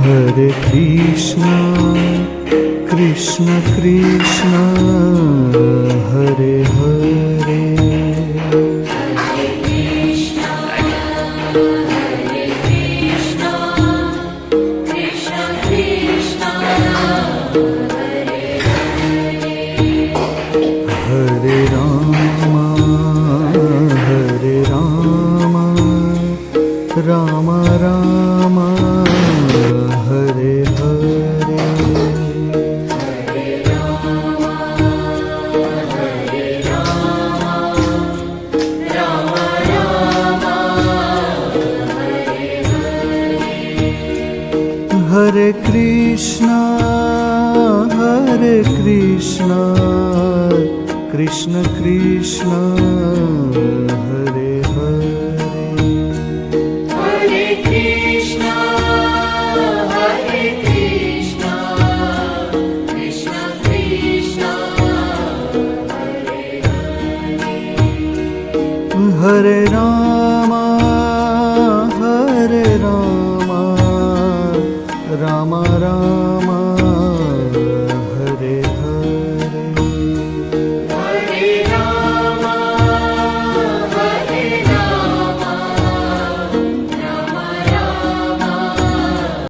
Hare Krishna, Krishna Krishna, Hare Hare. Rama Rama, Hare Hare. Hare Krishna, Krishna Krishna, Hare Hare. Hare Rama, Rama Rama,